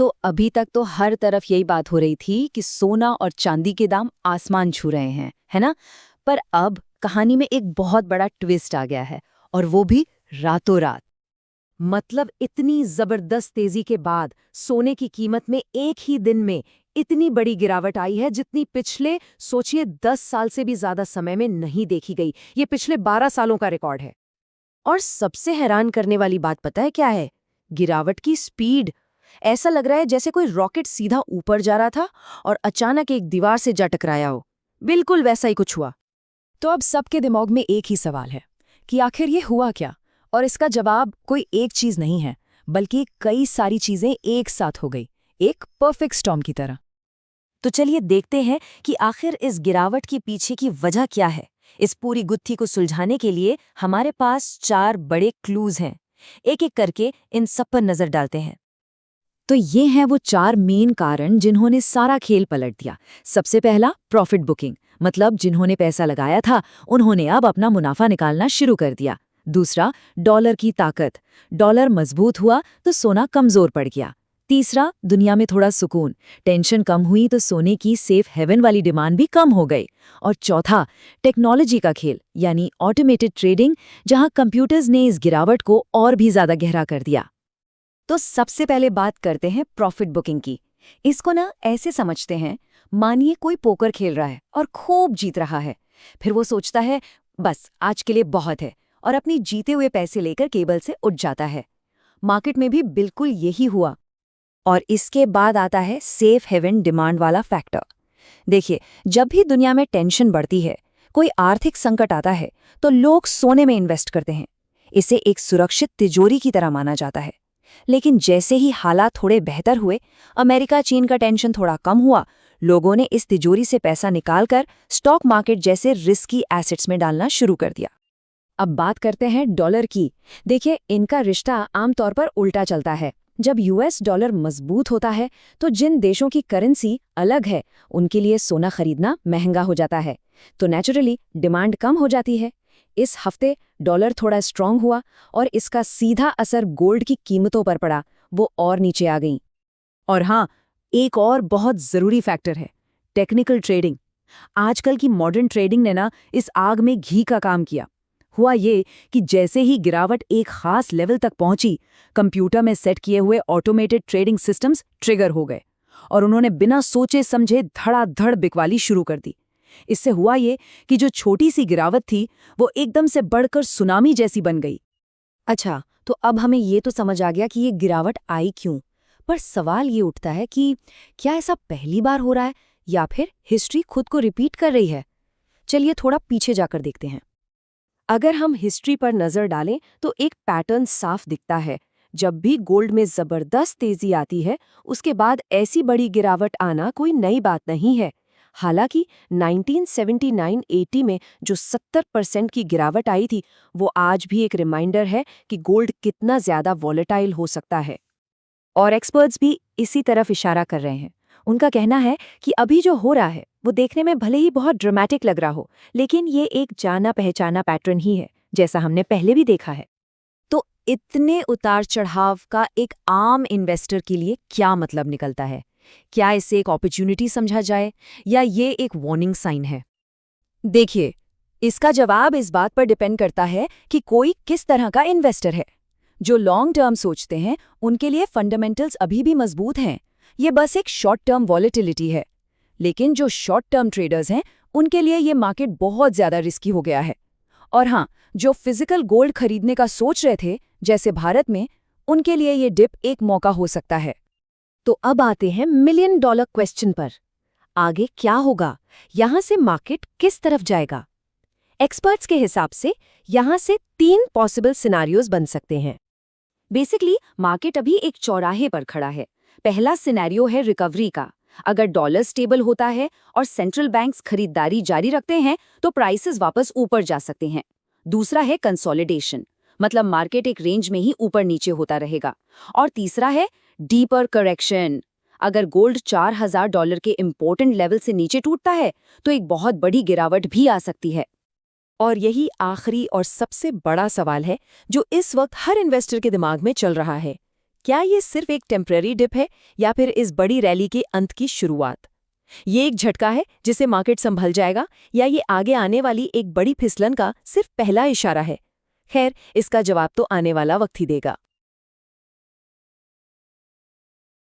तो अभी तक तो हर तरफ यही बात हो रही थी कि सोना और चांदी के दाम आसमान छू रहे हैं, है ना। पर अब कहानी में एक बहुत बड़ा ट्विस्ट आ गया है, और वो भी रातों रात। मतलब इतनी जबरदस्त तेजी के बाद सोने की कीमत में एक ही दिन में इतनी बड़ी गिरावट आई है जितनी पिछले सोचिए 10 साल से भी ज्यादा समय में नहीं देखी गई। ये पिछले 12 सालों का रिकॉर्ड है। और सबसे हैरान करने वाली बात पता है क्या है? गिरावट की स्पीड। ऐसा लग रहा है जैसे कोई रॉकेट सीधा ऊपर जा रहा था और अचानक एक दीवार से जा टकराया हो। बिल्कुल वैसा ही कुछ हुआ। तो अब सबके दिमाग में एक ही सवाल है कि आखिर ये हुआ क्या। और इसका जवाब कोई एक चीज नहीं है, बल्कि कई सारी चीजें एक साथ हो गई, एक परफेक्ट स्टॉर्म की तरह। तो चलिए देखते हैं कि आखिर इस गिरावट के पीछे की वजह क्या है। इस पूरी गुत्थी को सुलझाने के लिए हमारे पास 4 बड़े क्लूज हैं। एक एक करके इन सब पर नजर डालते हैं। तो ये हैं वो 4 मेन कारण जिन्होंने सारा खेल पलट दिया। सबसे पहला, प्रॉफिट बुकिंग, मतलब जिन्होंने पैसा लगाया था उन्होंने अब अपना मुनाफा निकालना शुरू कर दिया। दूसरा, डॉलर की ताकत, डॉलर मजबूत हुआ तो सोना कमजोर पड़ गया। तीसरा, दुनिया में थोड़ा सुकून, टेंशन कम हुई तो सोने की सेफ हेवन वाली डिमांड भी कम हो गई। और चौथा, टेक्नोलॉजी का खेल, यानी ऑटोमेटेड ट्रेडिंग, जहां कंप्यूटर्स ने इस गिरावट को और भी ज्यादा गहरा कर दिया। तो सबसे पहले बात करते हैं प्रॉफिट बुकिंग की। इसको ना ऐसे समझते हैं, मानिए कोई पोकर खेल रहा है और खूब जीत रहा है। फिर वो सोचता है बस आज के लिए बहुत है, और अपनी जीते हुए पैसे लेकर केबल से उठ जाता है। मार्केट में भी बिल्कुल यही हुआ। और इसके बाद आता है सेफ हेवन डिमांड वाला फैक्टर। देखिए, जब भी दुनिया में टेंशन बढ़ती है, कोई आर्थिक संकट आता है, तो लोग सोने में इन्वेस्ट करते हैं। इसे एक सुरक्षित तिजोरी की तरह माना जाता है। लेकिन जैसे ही हालात थोड़े बेहतर हुए, अमेरिका चीन का टेंशन थोड़ा कम हुआ, लोगों ने इस तिजोरी से पैसा निकालकर स्टॉक मार्केट जैसे रिस्की एसेट्स में डालना शुरू कर दिया। अब बात करते हैं डॉलर की। देखिए, इनका रिश्ता आमतौर पर उल्टा चलता है। जब यूएस डॉलर मजबूत होता है तो जिन देशों की करेंसी अलग है उनके लिए सोना खरीदना महंगा हो जाता है, तो नेचुरली डिमांड कम हो जाती है। इस हफ्ते डॉलर थोड़ा स्ट्रांग हुआ और इसका सीधा असर गोल्ड की कीमतों पर पड़ा, वो और नीचे आ गईं। और हाँ, एक और बहुत जरूरी फैक्टर है, टेक्निकल ट्रेडिंग। आजकल की मॉडर्न ट्रेडिंग ने ना इस आग में घी का काम किया। हुआ ये कि जैसे ही गिरावट एक खास लेवल तक पहुंची, कंप्यूटर में सेट किए हुए ऑटोमेटेड ट्रेडिंग सिस्टम्स ट्रिगर हो गए और उन्होंने बिना सोचे समझे धड़ाधड़ बिकवाली शुरू कर दी। इससे हुआ ये कि जो छोटी सी गिरावट थी वो एकदम से बढ़कर सुनामी जैसी बन गई। अच्छा, तो अब हमें ये तो समझ आ गया कि ये गिरावट आई क्यों। पर सवाल ये उठता है कि क्या ऐसा पहली बार हो रहा है या फिर हिस्ट्री खुद को रिपीट कर रही है। चलिए थोड़ा पीछे जाकर देखते हैं। अगर हम हिस्ट्री पर नजर डालें तो एक पैटर्न साफ दिखता है। जब भी गोल्ड में जबरदस्त तेजी आती है, उसके बाद ऐसी बड़ी गिरावट आना कोई नई बात नहीं है। हालांकि 1979-80 में जो 70% की गिरावट आई थी, वो आज भी एक रिमाइंडर है कि गोल्ड कितना ज्यादा वॉलेटाइल हो सकता है। और एक्सपर्ट्स भी इसी तरफ इशारा कर रहे हैं। उनका कहना है कि अभी जो हो रहा है वो देखने में भले ही बहुत ड्रामेटिक लग रहा हो, लेकिन ये एक जाना पहचाना पैटर्न ही है, जैसा हमने पहले भी देखा है। तो इतने उतार चढ़ाव का एक आम इन्वेस्टर के लिए क्या मतलब निकलता है? क्या इसे एक अपॉर्चुनिटी समझा जाए या ये एक वार्निंग साइन है? देखिए, इसका जवाब इस बात पर डिपेंड करता है कि कोई किस तरह का इन्वेस्टर है। जो लॉन्ग टर्म सोचते हैं उनके लिए फंडामेंटल्स अभी भी मजबूत हैं, ये बस एक शॉर्ट टर्म वॉलेटिलिटी है। लेकिन जो शॉर्ट टर्म ट्रेडर्स हैं उनके लिए ये मार्केट बहुत ज्यादा रिस्की हो गया है। और हाँ, जो फिजिकल गोल्ड खरीदने का सोच रहे थे, जैसे भारत में, उनके लिए ये डिप एक मौका हो सकता है। तो अब आते हैं मिलियन डॉलर क्वेश्चन पर। आगे क्या होगा? यहाँ से मार्केट किस तरफ जाएगा? एक्सपर्ट्स के हिसाब से यहाँ से 3 पॉसिबल सिनेरियोज बन सकते हैं। बेसिकली मार्केट अभी एक चौराहे पर खड़ा है। पहला सिनेरियो है रिकवरी का। अगर डॉलर स्टेबल होता है और सेंट्रल बैंक्स खरीदारी जारी रखते हैं तो प्राइसेस वापस ऊपर जा सकते हैं। दूसरा है कंसोलिडेशन, मतलब मार्केट एक रेंज में ही ऊपर नीचे होता रहेगा। और तीसरा है डीपर करेक्शन। अगर गोल्ड $4000 के इम्पोर्टेंट लेवल से नीचे टूटता है तो एक बहुत बड़ी गिरावट भी आ सकती है। और यही आखिरी और सबसे बड़ा सवाल है जो इस वक्त हर इन्वेस्टर के दिमाग में चल रहा है क्या ये सिर्फ एक टेम्पररी डिप है या फिर इस बड़ी रैली के अंत की शुरुआत? ये एक झटका है जिसे मार्केट संभल जाएगा, या ये आगे आने वाली एक बड़ी फिसलन का सिर्फ पहला इशारा है? खैर, इसका जवाब तो आने वाला वक्त ही देगा।